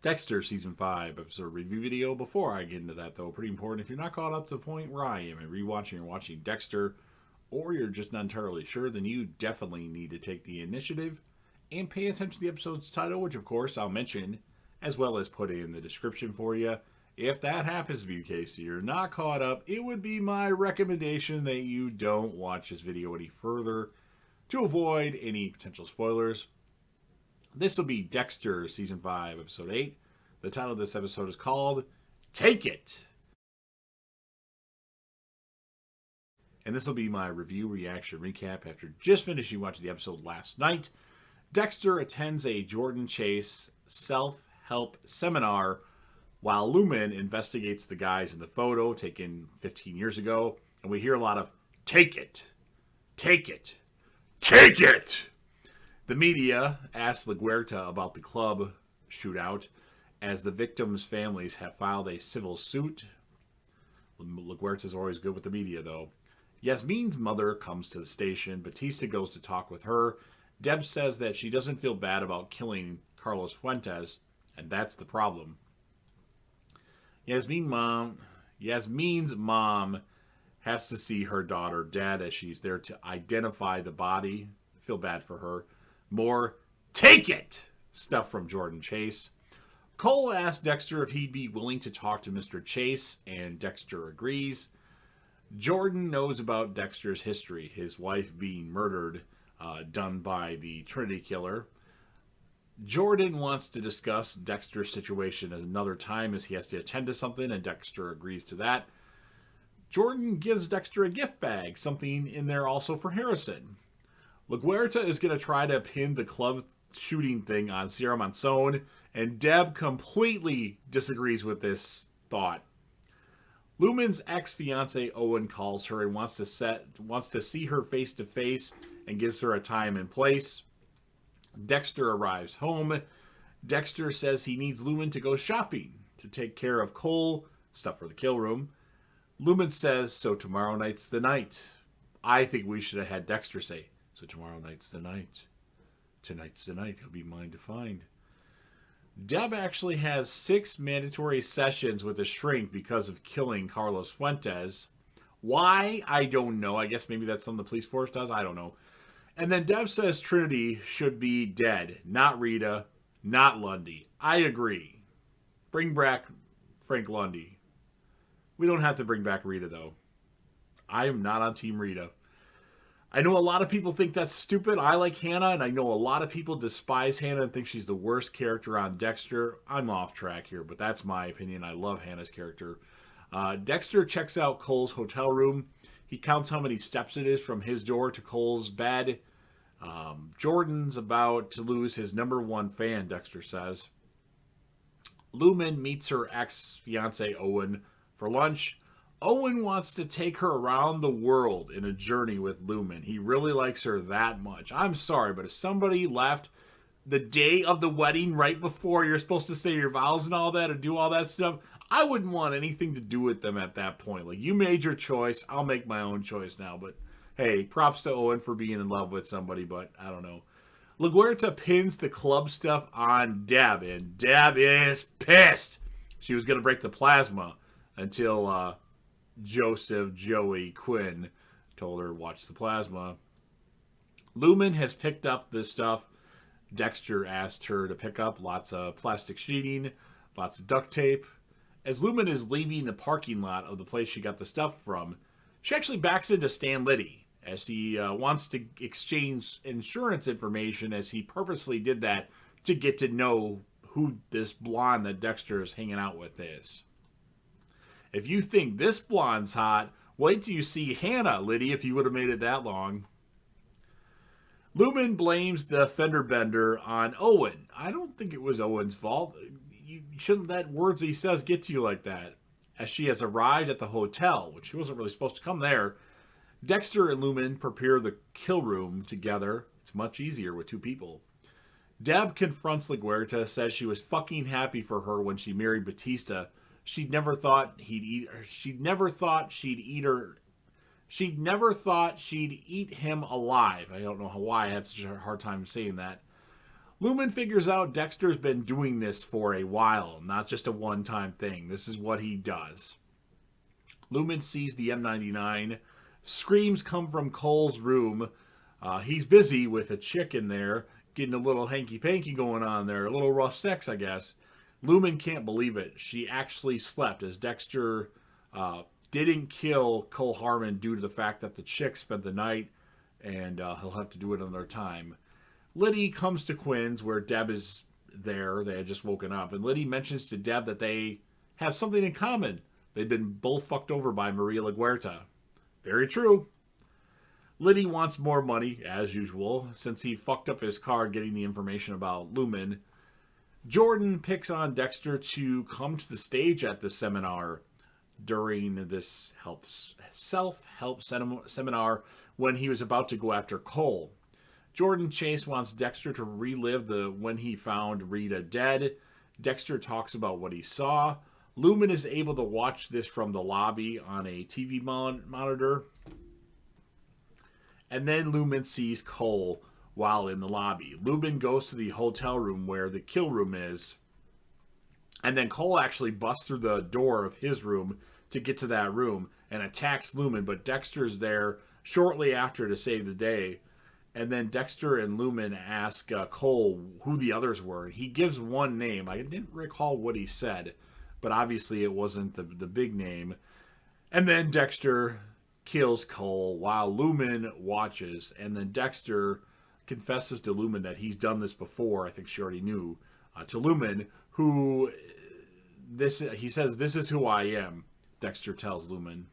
Dexter Season 5 episode review video. Before I get into that, though, pretty important, if you're not caught up to the point where I am and rewatching or watching Dexter, or you're just not entirely sure, then you definitely need to take the initiative and pay attention to the episode's title, which of course I'll mention, as well as put in the description for you. If that happens to be the case, you're not caught up, it would be my recommendation that you don't watch this video any further to avoid any potential spoilers. This will be Dexter Season 5, Episode 8. The title of this episode is called Take It. And this will be my review, reaction, recap after just finishing watching the episode last night. Dexter attends a Jordan Chase self-help seminar while Lumen investigates the guys in the photo taken 15 years ago. And we hear a lot of, take it, take it, take it. The media asks LaGuerta about the club shootout, as the victims' families have filed a civil suit. LaGuerta's always good with the media, though. Yasmin's mother comes to the station. Batista goes to talk with her. Deb says that she doesn't feel bad about killing Carlos Fuentes, and that's the problem. Yasmin's mom has to see her daughter dead as she's there to identify the body. I feel bad for her. More take it stuff from Jordan Chase. Cole asks Dexter if he'd be willing to talk to Mr. Chase, and Dexter agrees. Jordan knows about Dexter's history, his wife being murdered, done by the Trinity Killer. Jordan wants to discuss Dexter's situation at another time as he has to attend to something, and Dexter agrees to that. Jordan gives Dexter a gift bag, something in there also for Harrison. LaGuerta is going to try to pin the club shooting thing on Sierra Monzon, and Deb completely disagrees with this thought. Lumen's ex-fiance Owen calls her and wants to see her face to face and gives her a time and place. Dexter arrives home. Dexter says he needs Lumen to go shopping to take care of Cole, stuff for the kill room. Lumen says, so tomorrow night's the night. I think we should have had Dexter say, so tomorrow night's the night. Tonight's the night. He'll be mine to find. Deb actually has 6 mandatory sessions with a shrink because of killing Carlos Fuentes. Why? I don't know. I guess maybe that's something the police force does. I don't know. And then Deb says Trinity should be dead. Not Rita. Not Lundy. I agree. Bring back Frank Lundy. We don't have to bring back Rita, though. I am not on Team Rita. I know a lot of people think that's stupid. I like Hannah, and I know a lot of people despise Hannah and think she's the worst character on Dexter. I'm off track here, but that's my opinion. I love Hannah's character. Dexter checks out Cole's hotel room. He counts how many steps it is from his door to Cole's bed. Jordan's about to lose his #1 fan, Dexter says. Lumen meets her ex-fiance Owen for lunch. Owen wants to take her around the world in a journey with Lumen. He really likes her that much. I'm sorry, but if somebody left the day of the wedding right before you're supposed to say your vows and all that and do all that stuff, I wouldn't want anything to do with them at that point. Like, you made your choice. I'll make my own choice now. But, hey, props to Owen for being in love with somebody, but I don't know. LaGuerta pins the club stuff on Deb, and Deb is pissed. She was going to break the plasma until Joseph Joey Quinn told her, watch the plasma. Lumen has picked up this stuff Dexter asked her to pick up. Lots of plastic sheeting, lots of duct tape. As Lumen is leaving the parking lot of the place she got the stuff from, she actually backs into Stan Liddy as he wants to exchange insurance information, as he purposely did that to get to know who this blonde that Dexter is hanging out with is. If you think this blonde's hot, wait till you see Hannah, Liddy, if you would have made it that long. Lumen blames the fender bender on Owen. I don't think it was Owen's fault. You shouldn't let words he says get to you like that. As she has arrived at the hotel, which she wasn't really supposed to come there, Dexter and Lumen prepare the kill room together. It's much easier with 2 people. Deb confronts LaGuerta, says she was fucking happy for her when she married Batista. She'd never thought she'd eat him alive. I don't know why I had such a hard time saying that. Lumen figures out Dexter's been doing this for a while, not just a one-time thing. This is what he does. Lumen sees the M99. Screams come from Cole's room. He's busy with a chick in there, getting a little hanky-panky going on there. A little rough sex, I guess. Lumen can't believe it. She actually slept, as Dexter didn't kill Cole Harmon due to the fact that the chick spent the night, and he'll have to do it another time. Liddy comes to Quinn's, where Deb is there. They had just woken up. And Liddy mentions to Deb that they have something in common. They've been both fucked over by Maria LaGuerta. Very true. Liddy wants more money, as usual, since he fucked up his car getting the information about Lumen. Jordan picks on Dexter to come to the stage at the seminar during this self-help seminar when he was about to go after Cole. Jordan Chase wants Dexter to relive when he found Rita dead. Dexter talks about what he saw. Lumen is able to watch this from the lobby on a TV monitor. And then Lumen sees Cole while in the lobby. Lumen goes to the hotel room where the kill room is. And then Cole actually busts through the door of his room to get to that room and attacks Lumen. But Dexter's there shortly after to save the day. And then Dexter and Lumen ask Cole who the others were. He gives one name. I didn't recall what he said, but obviously it wasn't the big name. And then Dexter kills Cole while Lumen watches. And then Dexter confesses to Lumen that he's done this before. I think she already knew. To Lumen, he says, "This is who I am," Dexter tells Lumen.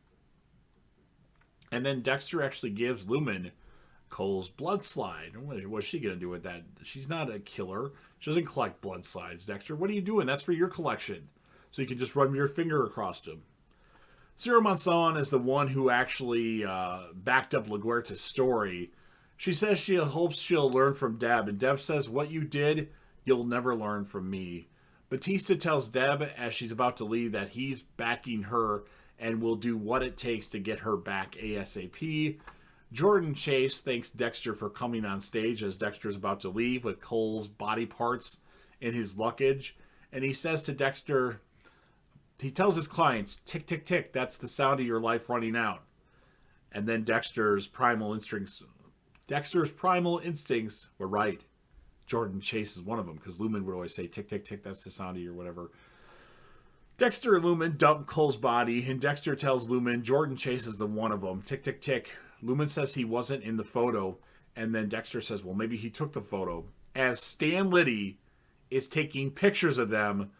And then Dexter actually gives Lumen Cole's blood slide. What's she going to do with that? She's not a killer. She doesn't collect blood slides, Dexter. What are you doing? That's for your collection. So you can just run your finger across them. Zero Monson is the one who actually backed up LaGuerta's story. She says she hopes she'll learn from Deb. And Deb says, "What you did, you'll never learn from me." Batista tells Deb as she's about to leave that he's backing her and will do what it takes to get her back ASAP. Jordan Chase thanks Dexter for coming on stage as Dexter's about to leave with Cole's body parts in his luggage. And he says to Dexter, he tells his clients, "Tick, tick, tick, that's the sound of your life running out." And then Dexter's primal instincts were right. Jordan Chase is one of them, because Lumen would always say, "Tick, tick, tick, that's the sound of your whatever." Dexter and Lumen dump Cole's body, and Dexter tells Lumen Jordan Chase is the one of them. Tick, tick, tick. Lumen says he wasn't in the photo, and then Dexter says, well, maybe he took the photo. As Stan Liddy is taking pictures of them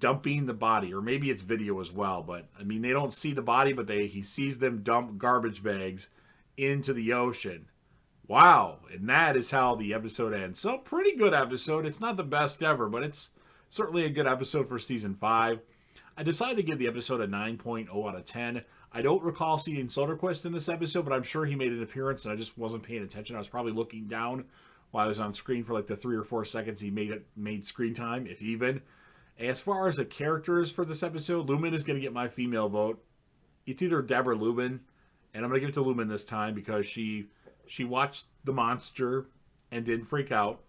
dumping the body, or maybe it's video as well, but I mean, they don't see the body, but he sees them dump garbage bags into the ocean. Wow, and that is how the episode ends. So, pretty good episode. It's not the best ever, but it's certainly a good episode for season 5. I decided to give the episode a 9.0 out of 10. I don't recall seeing Soderquist in this episode, but I'm sure he made an appearance, and I just wasn't paying attention. I was probably looking down while I was on screen for like the 3 or 4 seconds he made screen time, if even. As far as the characters for this episode, Lumen is going to get my female vote. It's either Deb or Lumen, and I'm going to give it to Lumen this time because she watched the monster and didn't freak out.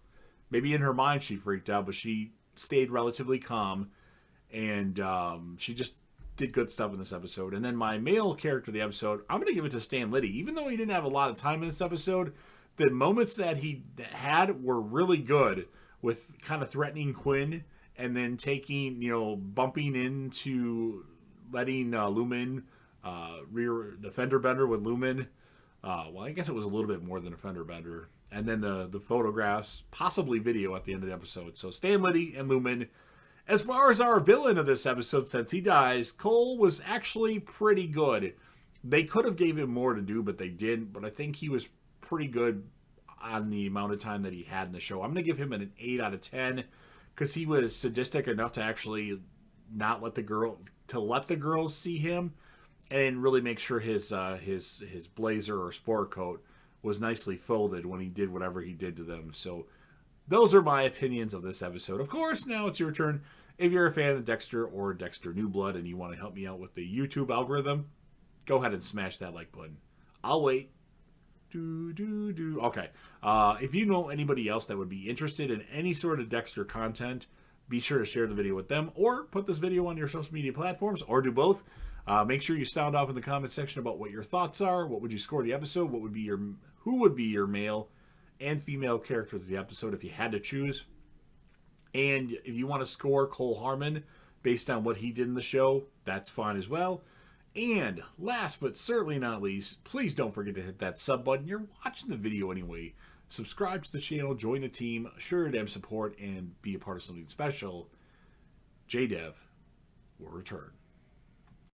Maybe in her mind she freaked out, but she stayed relatively calm, and she just did good stuff in this episode. And then my male character of the episode, I'm going to give it to Stan Liddy. Even though he didn't have a lot of time in this episode, the moments that he had were really good, with kind of threatening Quinn and then taking, bumping into letting Lumen rear the fender bender with Lumen. Well, I guess it was a little bit more than a fender bender. And then the photographs, possibly video at the end of the episode. So Stan Liddy and Lumen. As far as our villain of this episode, since he dies, Cole was actually pretty good. They could have gave him more to do, but they didn't. But I think he was pretty good on the amount of time that he had in the show. I'm going to give him an 8 out of 10 because he was sadistic enough to actually not let the girls see him, and really make sure his blazer or sport coat was nicely folded when he did whatever he did to them. So those are my opinions of this episode. Of course, now it's your turn. If you're a fan of Dexter or Dexter New Blood and you want to help me out with the YouTube algorithm, go ahead and smash that like button. I'll wait. Okay. If you know anybody else that would be interested in any sort of Dexter content, be sure to share the video with them or put this video on your social media platforms or do both. Make sure you sound off in the comment section about what your thoughts are. What would you score the episode? Who would be your male and female character of the episode if you had to choose? And if you want to score Cole Harmon based on what he did in the show, that's fine as well. And last but certainly not least, please don't forget to hit that sub button. You're watching the video anyway. Subscribe to the channel, join the team, show your damn support, and be a part of something special. JDev will return.